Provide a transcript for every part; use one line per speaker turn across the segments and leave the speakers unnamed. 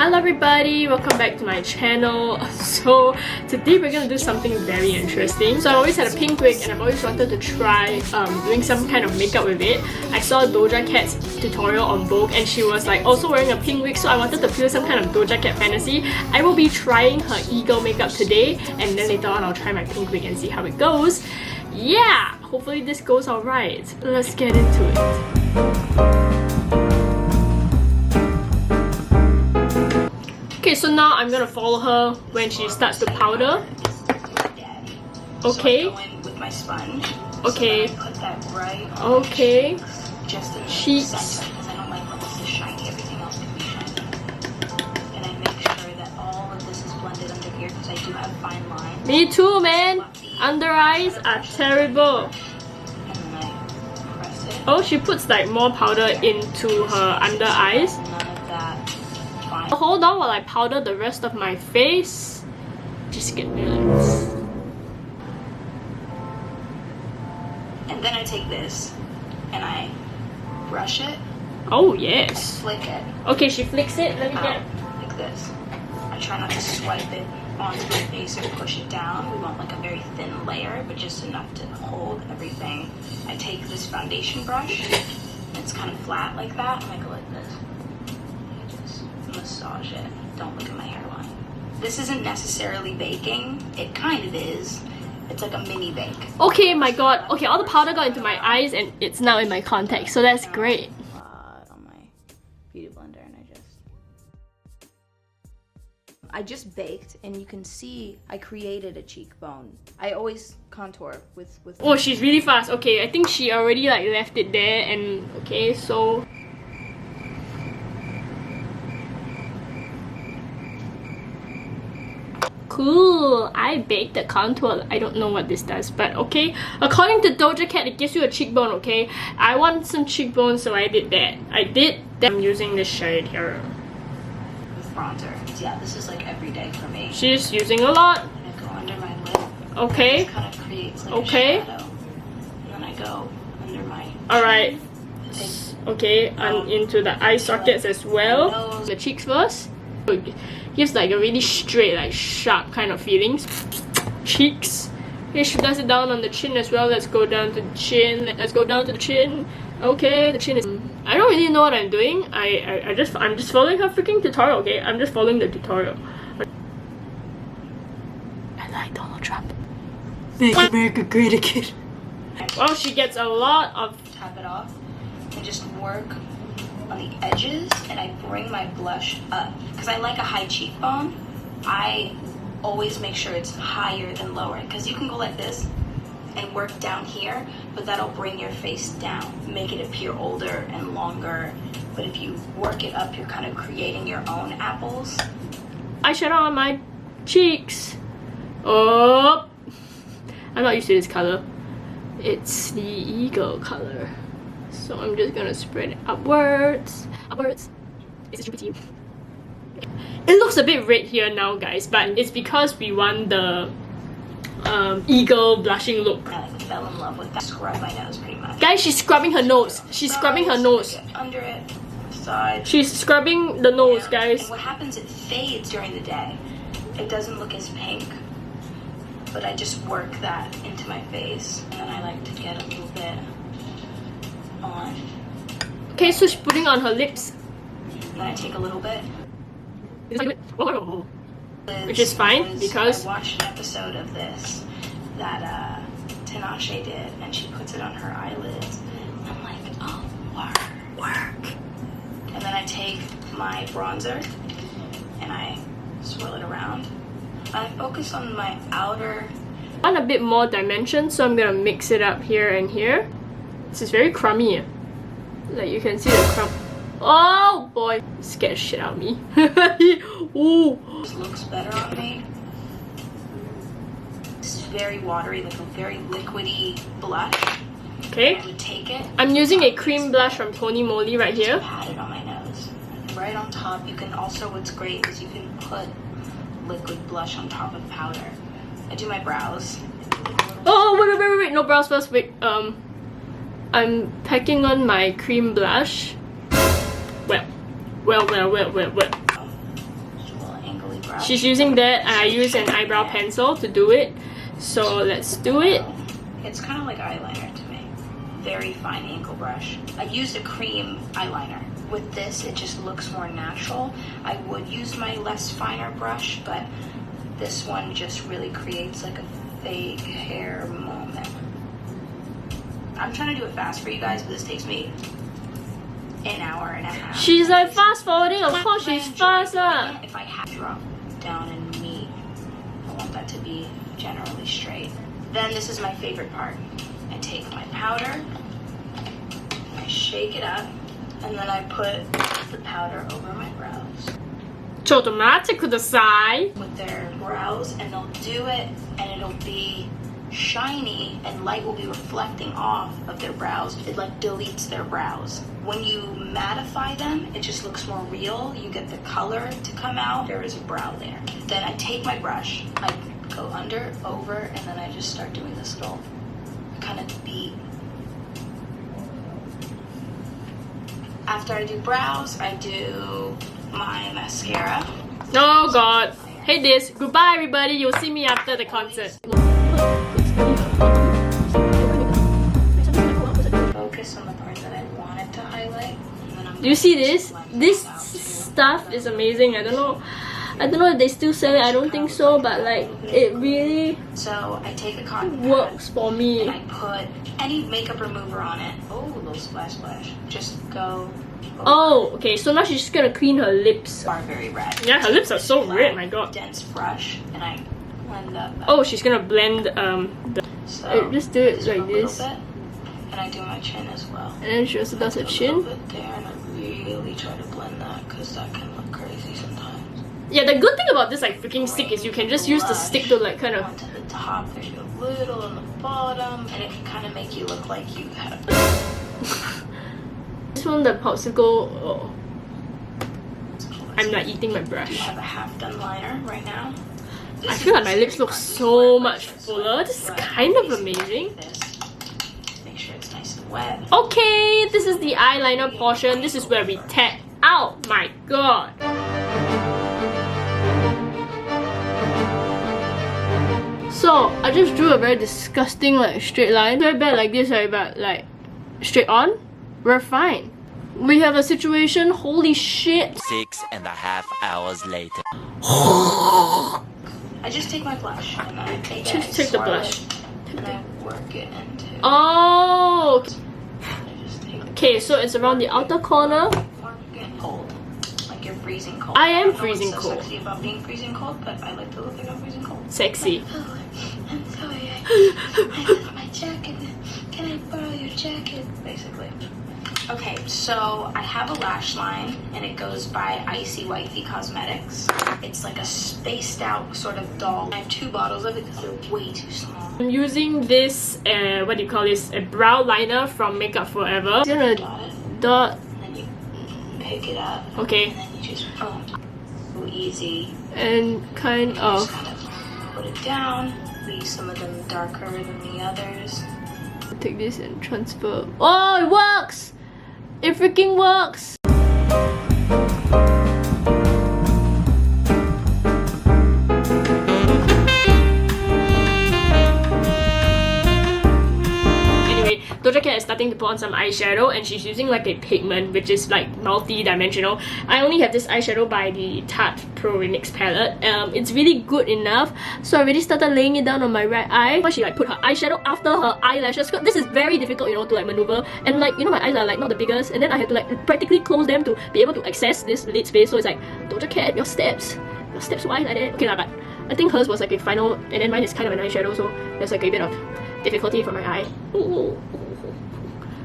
Hello everybody, welcome back to my channel. So today we're gonna do something very interesting. So I always had a pink wig and I've always wanted to try doing some kind of makeup with it. I saw Doja Cat's tutorial on Vogue and she was like also wearing a pink wig, so I wanted to feel some kind of Doja Cat fantasy. I will be trying her e-girl makeup today and then later on I'll try my pink wig and see how it goes. Yeah, hopefully this goes alright. Let's get into it. Okay, so now I'm gonna follow her when she starts to powder. Okay.
With my sponge.
Okay.
So put that right on
okay.
Just in the
cheeks.
center, because I don't like when this is shiny. Everything else can be shiny. And I make sure that all of this is blended under here because I do have fine lines.
Me too, man. Under eyes are terrible.
And then I press it.
Oh, she puts like more powder into her under eyes.
None of that. Fine.
Hold on while I powder the rest of my face. Just get relaxed.
And then I take this and I brush it.
Oh yes.
Flick it.
Okay, she flicks it. Let me
out
get.
like this. I try not to swipe it onto my face or push it down. We want like a very thin layer, but just enough to hold everything. I take this foundation brush. It's kind of flat like that, and I go like this. I just massage it. Don't look at my hairline. This isn't necessarily baking. It kind of is. It's like a mini bake.
Okay, my god. Okay, all the powder got into my eyes and it's now in my contacts, so that's great.
On my beauty blender, and I just baked, and you can see I created a cheekbone. I always contour with
Oh, she's really fast. Okay, I think she already like left it there and okay, so cool. I baked the contour. I don't know what this does, but okay. According to Doja Cat, it gives you a cheekbone, okay? I want some cheekbones, so I did that. I'm using this shade here.
with bronzer. Yeah, this is like every day for me.
She's using a lot.
I'm gonna go under my lip.
Okay.
It kind of creates like
Okay.
a shadow. And then I go under my
Alright.
Take
Okay, and into the eye sockets as well.
nose.
The cheeks first. It gives like a really straight, like sharp kind of feelings. Cheeks. Okay, she does it down on the chin as well. Let's go down to the chin. Let's go down to the chin. Okay, the chin is. I don't really know what I'm doing. I'm just following her freaking tutorial. Okay, I'm just following the tutorial. I like Donald Trump. Make America great again. Well, she gets a lot of.
Tap it off and just work on the edges, and I bring my blush up because I like a high cheekbone. I always make sure it's higher than lower, because you can go like this and work down here, but that'll bring your face down, make it appear older and longer. But if you work it up, you're kind of creating your own apples.
Eyeshadow on my cheeks. Oh, I'm not used to this color. It's the e-girl color. So I'm just gonna spread it upwards. Upwards. It's pretty. It looks a bit red here now, guys, but it's because we want the e-girl blushing look.
I like fell in love with that. Scrub my nose pretty much.
Guys, she's scrubbing her nose. She's scrubbing her nose.
Get under it, side.
She's scrubbing the nose,
And
guys.
what happens, it fades during the day. It doesn't look as pink, but I just work that into my face. And then I like to get a little bit on.
Okay, so she's putting on her lips.
And then I take a little bit.
Which is fine, because
I watched an episode of this that Tinashe did, and she puts it on her eyelids. I'm like, oh, work. And then I take my bronzer and I swirl it around. I focus on my outer.
I want a bit more dimension, so I'm gonna mix it up here and here. This is very crummy. Like you can see the crumb. Oh boy, scared shit out of me. Ooh.
This looks better on me. This is very watery, like a very liquidy blush.
Okay.
I would take it.
I'm using a cream blush from Tony Moly right here.
Pat it on my nose. Right on top, you can also, what's great is you can put liquid blush on top of powder. I do my brows.
Oh, wait, no brows first, wait. I'm packing on my cream blush. Well.
brush.
She's using that, and I use an eyebrow pencil to do it. So let's do it.
It's kind of like eyeliner to me. Very fine angle brush. I used a cream eyeliner. With this, it just looks more natural. I would use my less finer brush, but this one just really creates like a fake hair moment. I'm trying to do it fast for you guys, but this takes me an hour and a half.
She's like fast forwarding, of course she's fast.
If I have to drop down and meet, I want that to be generally straight. Then this is my favorite part. I take my powder, I shake it up, and then I put the powder over my brows.
ちょっと待ってください.
With their brows, and they'll do it, and it'll be shiny, and light will be reflecting off of their brows. It like deletes their brows. When you mattify them, it just looks more real. You get the color to come out. There is a brow there. Then I take my brush, I go under, over, and then I just start doing this little kind of beat. After I do brows, I do my mascara.
Oh god. Hate this. Goodbye everybody. You'll see me after the concert.
Focus on the part that I wanted to highlight.
Do you see this? This stuff is amazing. I don't know if they still sell it. I don't think so, but like it really
So I take a cotton pad
works for me.
and I put any makeup remover on it. Oh, a little splash. Just go.
Oh, okay. So now she's just gonna clean her lips.
Are very red.
Yeah, her lips are so red. My god.
Dense brush, and I blend up.
Oh, she's gonna blend
So
just do it
just
like
a little
this.
bit, and I do my chin as well.
And then she also does her
A little
chin.
bit there, and I really try to blend that because that can look crazy sometimes.
Yeah, the good thing about this like freaking stick is you can just use the stick to like kind of.
Onto the top, there's a little on the bottom, and it can kind of make you look like you had a.
This one, the popsicle. Oh, I'm not eating my
I
brush.
have a half done liner right now.
I feel like my lips look so much fuller. This is kind of amazing.
Make sure it's nice and wet.
Okay, this is the eyeliner portion. This is where we tap out. My god. So I just drew a very disgusting like straight line. Very bad like this, right? But like straight on, we're fine. We have a situation. Holy shit.
6.5 hours later.
I just take my blush and I take
Just
it,
take the
swirl
blush.
it, and I work it into.
Oh.
I just take it,
Okay, so it's around the outer corner.
work it cold, like you're freezing cold.
I am
don't know
freezing
what's so
cold.
sexy about being freezing cold, but I like to look like I'm freezing cold.
Sexy.
Oh, I'm sorry, I left my jacket. Can I borrow your jacket? Basically. Okay, so I have a lash line, and it goes by Icy Wifey Cosmetics. It's like a spaced out sort of doll. I have 2 bottles of it because they're way too small.
I'm using this, what do you call this? A brow liner from Makeup Forever. I'm gonna
Got it?
dot.
And then you pick it up.
Okay.
And then you just boom. So easy.
And kind
Just
of.
kind of put it down. Leave some of them darker than the others.
Take this and transfer. Oh, it works! It freaking works! Anyway, Doja Cat is starting to put on some eyeshadow, and she's using like a pigment which is like multi-dimensional. I only have this eyeshadow by the Tarte Pro Remix palette. It's really good enough, so I already started laying it down on my right eye. But she like put her eyeshadow after her eyelashes. This is very difficult, you know, to like maneuver, and like, you know, my eyes are like not the biggest, and then I have to like practically close them to be able to access this lid space. So it's like, Doja Cat, your steps why like that? Okay lah, but I think hers was like a final, and then mine is kind of an eyeshadow, so there's like a bit of difficulty for my eye.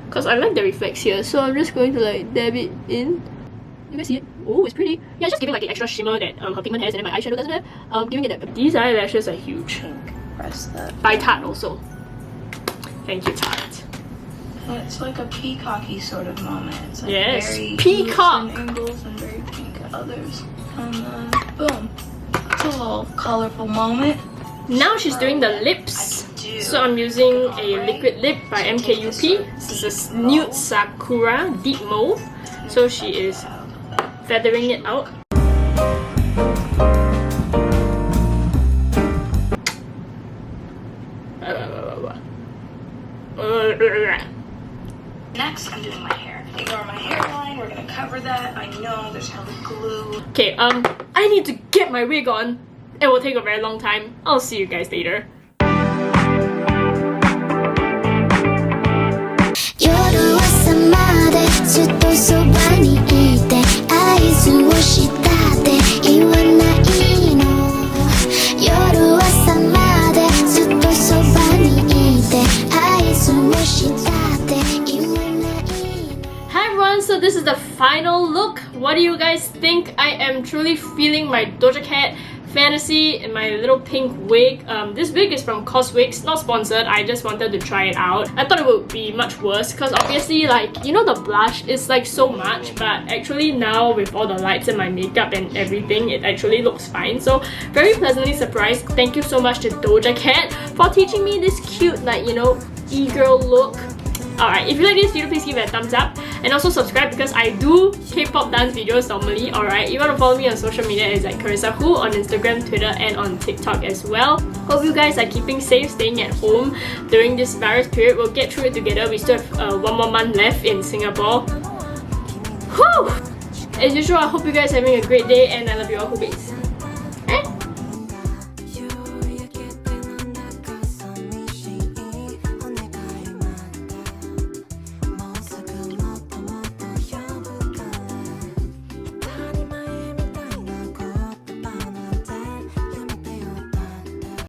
Because I like the reflex here, so I'm just going to like dab it in. You guys see it? Oh, it's pretty. Yeah, just giving like the extra shimmer that her pigment has, and then my eyeshadow doesn't have. Giving it that. These eyelashes are huge.
Pink. Press the.
By Tarte also. Thank you, Tarte.
It's like a peacocky sort of moment. It's like
Yes,
very
peacock.
loose in angles and very pink at others. And then boom. It's a little colorful moment.
Now she's doing the lips. So I'm using a liquid lip by MKUP. This is Nude Sakura Deep Mauve. So she is feathering it out.
Next, I'm doing my hair. Ignore my hairline, we're gonna cover that. I know there's hella glue.
Okay, I need to get my wig on. It will take a very long time. I'll see you guys later. So this is the final look. What do you guys think? I am truly feeling my Doja Cat fantasy in my little pink wig. This wig is from Coswigs, not sponsored. I just wanted to try it out. I thought it would be much worse because obviously, like, you know, the blush is like so much, but actually now with all the lights and my makeup and everything, it actually looks fine. So very pleasantly surprised. Thank you so much to Doja Cat for teaching me this cute, like, you know, e-girl look. Alright, if you like this video, please give it a thumbs up and also subscribe because I do K-pop dance videos normally. Alright, you want to follow me on social media, it's like Charissahoo on Instagram, Twitter and on TikTok as well. Hope you guys are keeping safe, staying at home during this virus period. We'll get through it together. We still have 1 more month left in Singapore. Whew! As usual, I hope you guys are having a great day and I love you all. Peace.